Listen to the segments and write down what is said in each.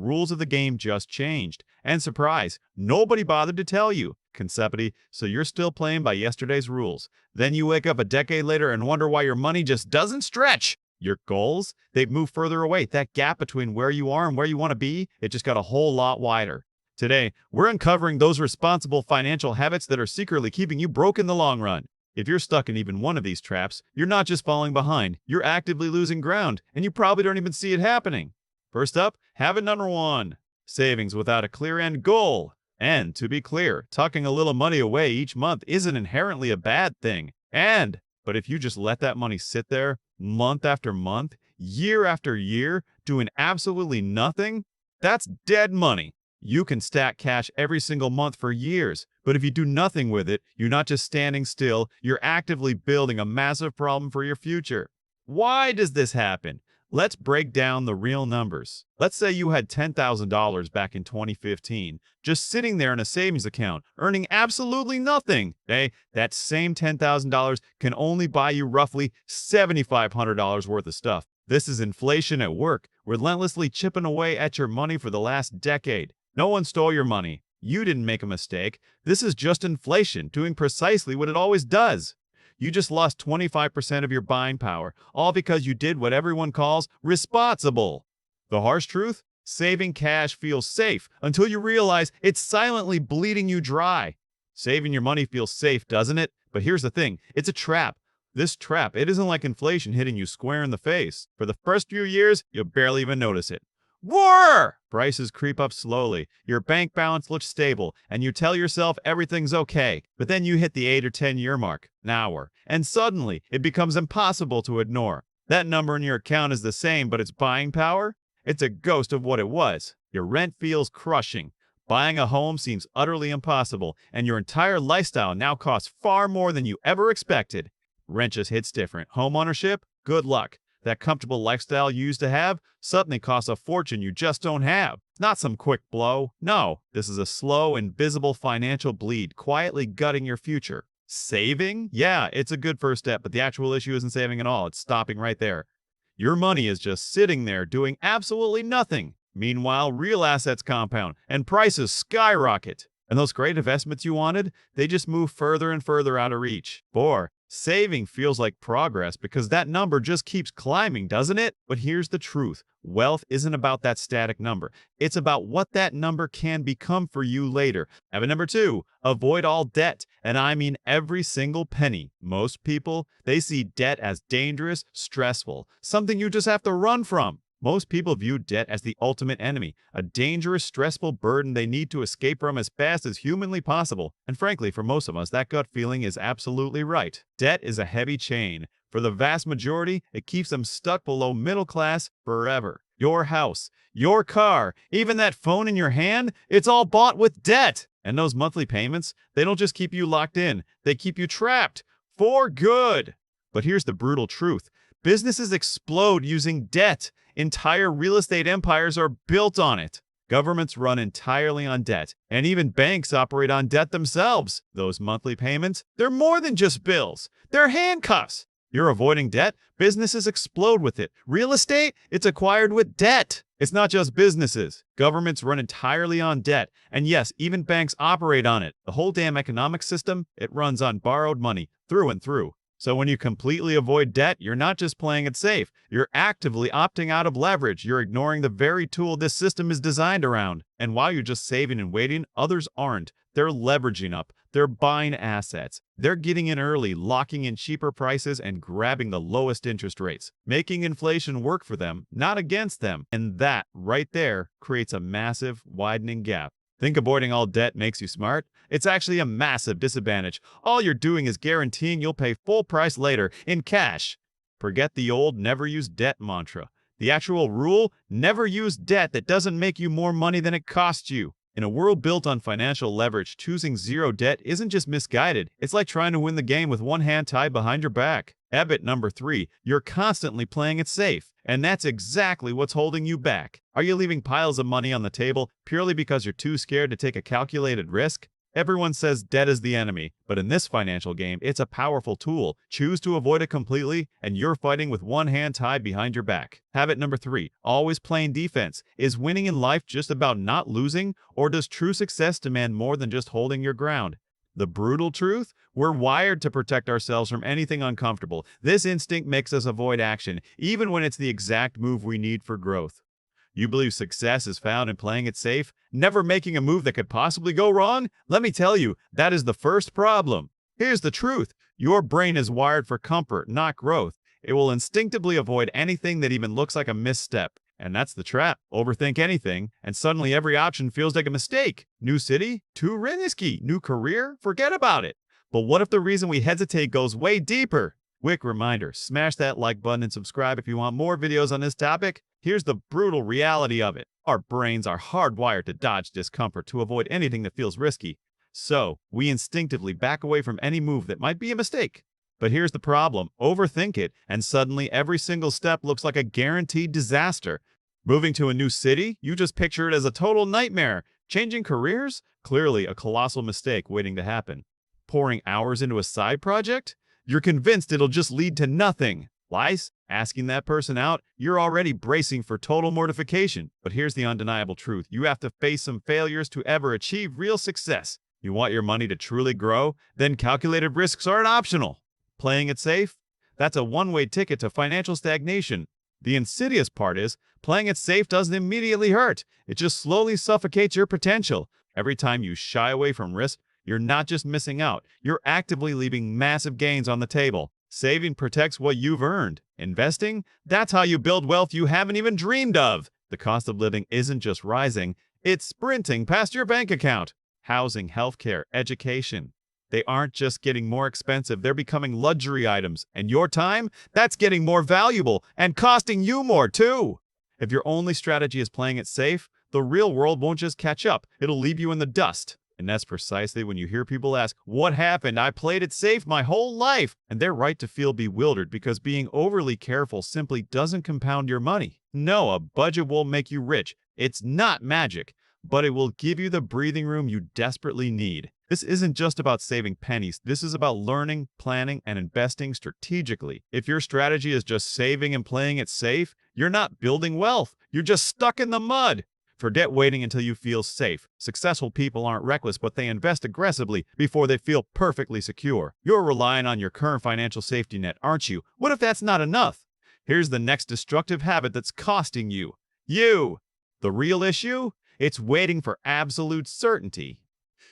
rules of the game just changed. And surprise, nobody bothered to tell you. Consepity, so you're still playing by yesterday's rules. Then you wake up a decade later and wonder why your money just doesn't stretch. Your goals, they've moved further away. That gap between where you are and where you want to be, it just got a whole lot wider. Today, we're uncovering those responsible financial habits that are secretly keeping you broke in the long run. If you're stuck in even one of these traps, you're not just falling behind, you're actively losing ground, and you probably don't even see it happening. First up, habit number 1, savings without a clear end goal. And to be clear, tucking a little money away each month isn't inherently a bad thing. But if you just let that money sit there month after month, year after year, doing absolutely nothing, that's dead money. You can stack cash every single month for years, but if you do nothing with it, you're not just standing still, you're actively building a massive problem for your future. Why does this happen? Let's break down the real numbers. Let's say you had $10,000 back in 2015, just sitting there in a savings account, earning absolutely nothing. That same $10,000 can only buy you roughly $7,500 worth of stuff. This is inflation at work, relentlessly chipping away at your money for the last decade. No one stole your money. You didn't make a mistake. This is just inflation doing precisely what it always does. You just lost 25% of your buying power, all because you did what everyone calls responsible. The harsh truth? Saving cash feels safe until you realize it's silently bleeding you dry. Saving your money feels safe, doesn't it? But here's the thing, it's a trap. This trap, it isn't like inflation hitting you square in the face. For the first few years, you'll barely even notice it. War! Prices creep up slowly, your bank balance looks stable, and you tell yourself everything's okay. But then you hit the 8 or 10 year mark, an hour, and suddenly it becomes impossible to ignore. That number in your account is the same, but its buying power? It's a ghost of what it was. Your rent feels crushing. Buying a home seems utterly impossible, and your entire lifestyle now costs far more than you ever expected. Rent just hits different. Homeownership? Good luck. That comfortable lifestyle you used to have suddenly costs a fortune you just don't have. Not some quick blow. No, this is a slow, invisible financial bleed quietly gutting your future. Saving? Yeah, it's a good first step, but the actual issue isn't saving at all. It's stopping right there. Your money is just sitting there doing absolutely nothing. Meanwhile, real assets compound and prices skyrocket. And those great investments you wanted, they just move further and further out of reach. Saving feels like progress because that number just keeps climbing, doesn't it? But here's the truth. Wealth isn't about that static number. It's about what that number can become for you later. Habit number 2, avoid all debt. And I mean every single penny. Most people, they see debt as dangerous, stressful, something you just have to run from. Most people view debt as the ultimate enemy, a dangerous, stressful burden they need to escape from as fast as humanly possible. And frankly, for most of us, that gut feeling is absolutely right. Debt is a heavy chain. For the vast majority, it keeps them stuck below middle class forever. Your house, your car, even that phone in your hand, it's all bought with debt. And those monthly payments, they don't just keep you locked in, they keep you trapped for good. But here's the brutal truth. Businesses explode using debt. Entire real estate empires are built on it. Governments run entirely on debt, and even banks operate on debt themselves. Those monthly payments, they're more than just bills. They're handcuffs. You're avoiding debt, businesses explode with it. Real estate, it's acquired with debt. It's not just businesses. Governments run entirely on debt, and yes, even banks operate on it. The whole damn economic system, it runs on borrowed money, through and through. So when you completely avoid debt, you're not just playing it safe. You're actively opting out of leverage. You're ignoring the very tool this system is designed around. And while you're just saving and waiting, others aren't. They're leveraging up. They're buying assets. They're getting in early, locking in cheaper prices, and grabbing the lowest interest rates, making inflation work for them, not against them. And that, right there, creates a massive, widening gap. Think avoiding all debt makes you smart? It's actually a massive disadvantage. All you're doing is guaranteeing you'll pay full price later in cash. Forget the old never use debt mantra. The actual rule, never use debt that doesn't make you more money than it costs you. In a world built on financial leverage, choosing zero debt isn't just misguided. It's like trying to win the game with one hand tied behind your back. Habit number 3, you're constantly playing it safe. And that's exactly what's holding you back. Are you leaving piles of money on the table purely because you're too scared to take a calculated risk? Everyone says debt is the enemy, but in this financial game, it's a powerful tool. Choose to avoid it completely, and you're fighting with one hand tied behind your back. Habit number 3, always playing defense. Is winning in life just about not losing, or does true success demand more than just holding your ground? The brutal truth? We're wired to protect ourselves from anything uncomfortable. This instinct makes us avoid action, even when it's the exact move we need for growth. You believe success is found in playing it safe, never making a move that could possibly go wrong? Let me tell you, that is the first problem. Here's the truth. Your brain is wired for comfort, not growth. It will instinctively avoid anything that even looks like a misstep. And that's the trap. Overthink anything, and suddenly every option feels like a mistake. New city? Too risky. New career? Forget about it. But what if the reason we hesitate goes way deeper? Quick reminder, smash that like button and subscribe if you want more videos on this topic. Here's the brutal reality of it. Our brains are hardwired to dodge discomfort, to avoid anything that feels risky. So, we instinctively back away from any move that might be a mistake. But here's the problem. Overthink it, and suddenly every single step looks like a guaranteed disaster. Moving to a new city? You just picture it as a total nightmare. Changing careers? Clearly a colossal mistake waiting to happen. Pouring hours into a side project? You're convinced it'll just lead to nothing. Lies? Asking that person out? You're already bracing for total mortification. But here's the undeniable truth. You have to face some failures to ever achieve real success. You want your money to truly grow? Then calculated risks aren't optional. Playing it safe? That's a one-way ticket to financial stagnation. The insidious part is, playing it safe doesn't immediately hurt. It just slowly suffocates your potential. Every time you shy away from risk, you're not just missing out. You're actively leaving massive gains on the table. Saving protects what you've earned. Investing? That's how you build wealth you haven't even dreamed of. The cost of living isn't just rising, it's sprinting past your bank account. Housing, healthcare, education. They aren't just getting more expensive, they're becoming luxury items. And your time? That's getting more valuable and costing you more too. If your only strategy is playing it safe, the real world won't just catch up, it'll leave you in the dust. And that's precisely when you hear people ask, what happened? I played it safe my whole life. And they're right to feel bewildered because being overly careful simply doesn't compound your money. No, a budget won't make you rich. It's not magic, but it will give you the breathing room you desperately need. This isn't just about saving pennies. This is about learning, planning, and investing strategically. If your strategy is just saving and playing it safe, you're not building wealth. You're just stuck in the mud. Forget waiting until you feel safe. Successful people aren't reckless, but they invest aggressively before they feel perfectly secure. You're relying on your current financial safety net, aren't you? What if that's not enough? Here's the next destructive habit that's costing you. You! The real issue? It's waiting for absolute certainty.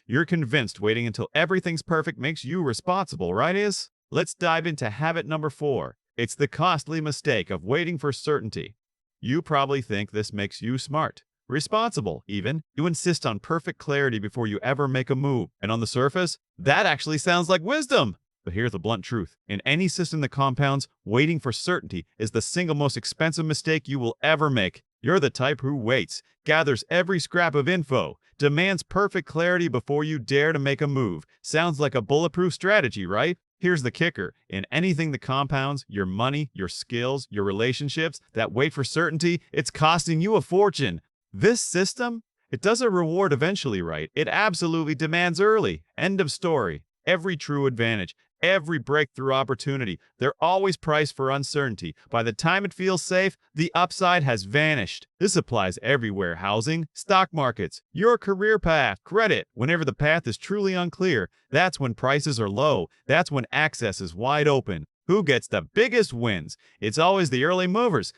You're convinced waiting until everything's perfect makes you responsible, right? Let's dive into habit number 4. It's the costly mistake of waiting for certainty. You probably think this makes you smart. Responsible, even. You insist on perfect clarity before you ever make a move. And on the surface, that actually sounds like wisdom. But here's the blunt truth. In any system that compounds, waiting for certainty is the single most expensive mistake you will ever make. You're the type who waits, gathers every scrap of info, demands perfect clarity before you dare to make a move. Sounds like a bulletproof strategy, right? Here's the kicker. In anything that compounds, your money, your skills, your relationships, that wait for certainty, it's costing you a fortune. This system, it doesn't reward eventually, right? It absolutely demands early. End of story. Every true advantage, every breakthrough opportunity, they're always priced for uncertainty. By the time it feels safe, the upside has vanished. This applies everywhere. Housing, stock markets, your career path, credit. Whenever the path is truly unclear, that's when prices are low. That's when access is wide open. Who gets the biggest wins? It's always the early movers.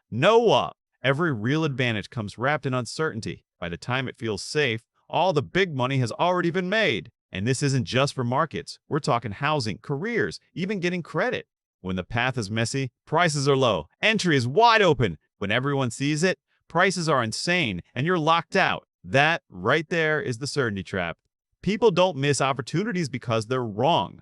Noah. Every real advantage comes wrapped in uncertainty. By the time it feels safe, all the big money has already been made. And this isn't just for markets. We're talking housing, careers, even getting credit. When the path is messy, prices are low. Entry is wide open. When everyone sees it, prices are insane and you're locked out. That right there is the certainty trap. People don't miss opportunities because they're wrong.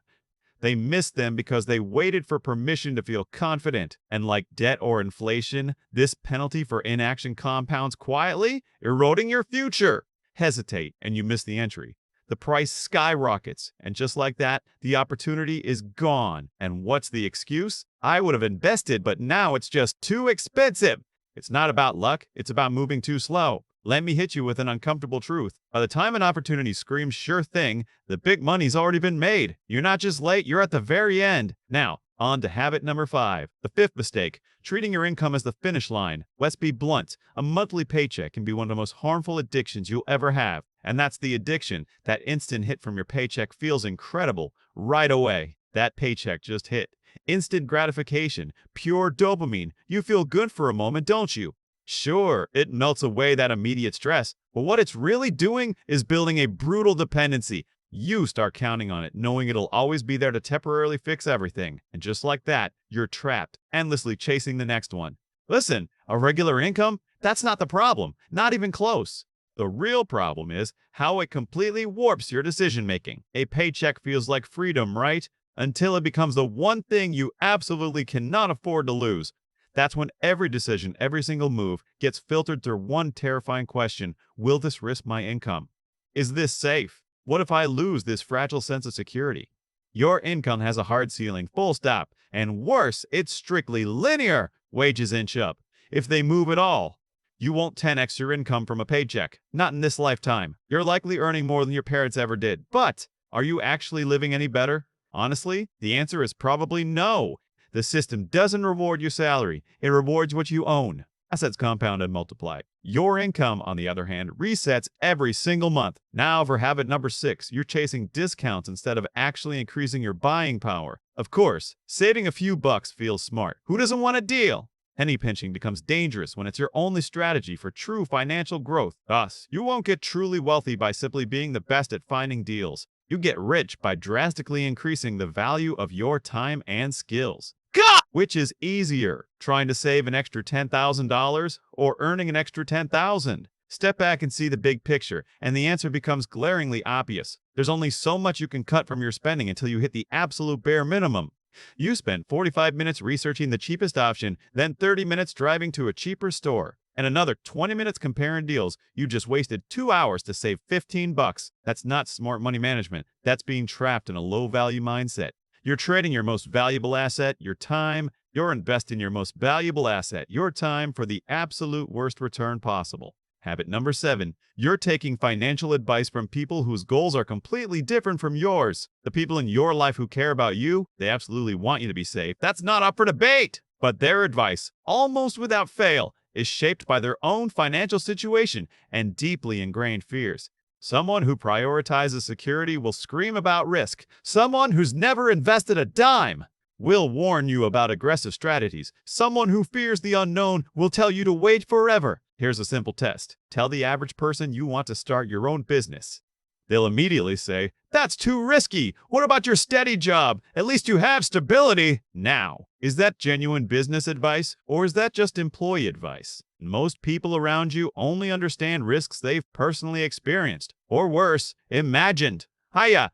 They missed them because they waited for permission to feel confident. And like debt or inflation, this penalty for inaction compounds quietly, eroding your future. Hesitate and you miss the entry. The price skyrockets, and just like that, the opportunity is gone. And what's the excuse? I would have invested, but now it's just too expensive. It's not about luck, it's about moving too slow. Let me hit you with an uncomfortable truth. By the time an opportunity screams sure thing, the big money's already been made. You're not just late, you're at the very end. Now, on to habit number 5. The fifth mistake, treating your income as the finish line. Let's be blunt. A monthly paycheck can be one of the most harmful addictions you'll ever have. And that's the addiction. That instant hit from your paycheck feels incredible right away. That paycheck just hit. Instant gratification, pure dopamine. You feel good for a moment, don't you? Sure, it melts away that immediate stress, but what it's really doing is building a brutal dependency. You start counting on it, knowing it'll always be there to temporarily fix everything. And just like that, you're trapped, endlessly chasing the next one. Listen, a regular income? That's not the problem, not even close. The real problem is how it completely warps your decision-making. A paycheck feels like freedom, right? Until it becomes the one thing you absolutely cannot afford to lose. That's when every decision, every single move gets filtered through one terrifying question: will this risk my income? Is this safe? What if I lose this fragile sense of security? Your income has a hard ceiling, full stop. And worse, it's strictly linear. Wages inch up. If they move at all, you won't 10x your income from a paycheck. Not in this lifetime. You're likely earning more than your parents ever did. But are you actually living any better? Honestly, the answer is probably no. The system doesn't reward your salary. It rewards what you own. Assets compound and multiply. Your income, on the other hand, resets every single month. Now for habit number 6, you're chasing discounts instead of actually increasing your buying power. Of course, saving a few bucks feels smart. Who doesn't want a deal? Penny pinching becomes dangerous when it's your only strategy for true financial growth. Thus, you won't get truly wealthy by simply being the best at finding deals. You get rich by drastically increasing the value of your time and skills. God! Which is easier, trying to save an extra $10,000 or earning an extra $10,000? Step back and see the big picture, and the answer becomes glaringly obvious. There's only so much you can cut from your spending until you hit the absolute bare minimum. You spend 45 minutes researching the cheapest option, then 30 minutes driving to a cheaper store, and another 20 minutes comparing deals. You just wasted 2 hours to save 15 bucks. That's not smart money management. That's being trapped in a low-value mindset. You're trading your most valuable asset, your time. You're investing your most valuable asset, your time, for the absolute worst return possible. Habit number 7, you're taking financial advice from people whose goals are completely different from yours. The people in your life who care about you, they absolutely want you to be safe. That's not up for debate. But their advice, almost without fail, is shaped by their own financial situation and deeply ingrained fears. Someone who prioritizes security will scream about risk. Someone who's never invested a dime will warn you about aggressive strategies. Someone who fears the unknown will tell you to wait forever. Here's a simple test. Tell the average person you want to start your own business. They'll immediately say, "That's too risky. What about your steady job? At least you have stability." Now, is that genuine business advice, or is that just employee advice? Most people around you only understand risks they've personally experienced, or worse, imagined. Hiya!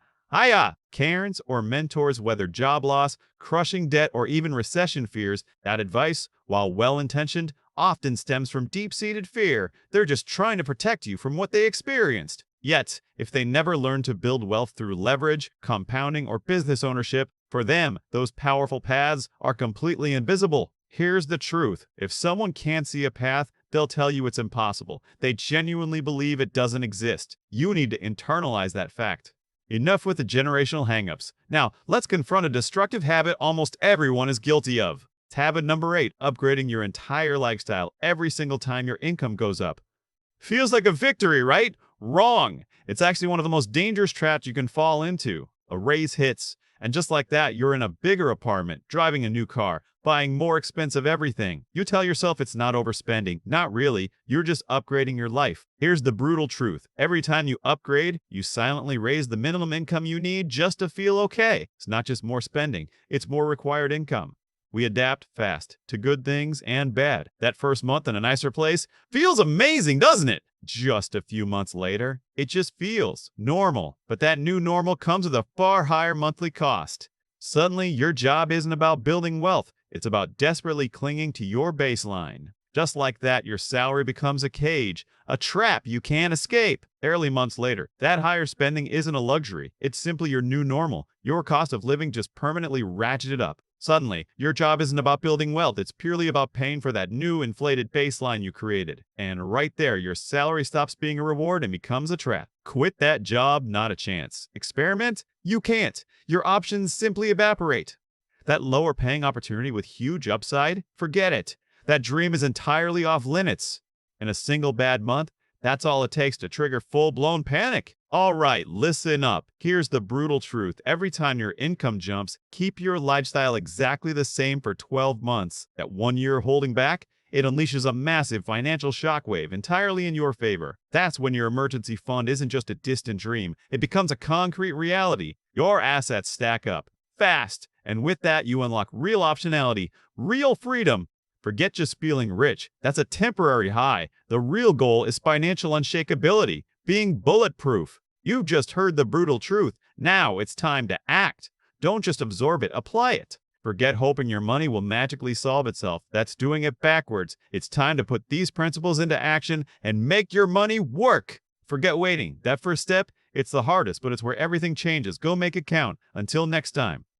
Parents or mentors, whether job loss, crushing debt, or even recession fears, that advice, while well-intentioned, often stems from deep-seated fear. They're just trying to protect you from what they experienced. Yet, if they never learn to build wealth through leverage, compounding, or business ownership, for them, those powerful paths are completely invisible. Here's the truth. If someone can't see a path, they'll tell you it's impossible. They genuinely believe it doesn't exist. You need to internalize that fact. Enough with the generational hangups. Now, let's confront a destructive habit almost everyone is guilty of. It's habit number 8, upgrading your entire lifestyle every single time your income goes up. Feels like a victory, right? Wrong. It's actually one of the most dangerous traps you can fall into. A raise hits, and just like that, you're in a bigger apartment, driving a new car, buying more expensive everything. You tell yourself it's not overspending. Not really. You're just upgrading your life. Here's the brutal truth. Every time you upgrade, you silently raise the minimum income you need just to feel okay. It's not just more spending. It's more required income. We adapt fast to good things and bad. That first month in a nicer place feels amazing, doesn't it? Just a few months later, it just feels normal. But that new normal comes with a far higher monthly cost. Suddenly, your job isn't about building wealth. It's about desperately clinging to your baseline. Just like that, your salary becomes a cage, a trap you can't escape. Barely months later, that higher spending isn't a luxury. It's simply your new normal. Your cost of living just permanently ratcheted up. Suddenly, your job isn't about building wealth, it's purely about paying for that new inflated baseline you created. And right there, your salary stops being a reward and becomes a trap. Quit that job, not a chance. Experiment? You can't. Your options simply evaporate. That lower paying opportunity with huge upside? Forget it. That dream is entirely off limits. In a single bad month, that's all it takes to trigger full-blown panic. All right, listen up. Here's the brutal truth. Every time your income jumps, keep your lifestyle exactly the same for 12 months. That 1 year holding back, it unleashes a massive financial shockwave entirely in your favor. That's when your emergency fund isn't just a distant dream. It becomes a concrete reality. Your assets stack up fast, and with that, you unlock real optionality, real freedom. Forget just feeling rich. That's a temporary high. The real goal is financial unshakability, being bulletproof. You've just heard the brutal truth. Now it's time to act. Don't just absorb it, apply it. Forget hoping your money will magically solve itself. That's doing it backwards. It's time to put these principles into action and make your money work. Forget waiting. That first step, it's the hardest, but it's where everything changes. Go make it count. Until next time.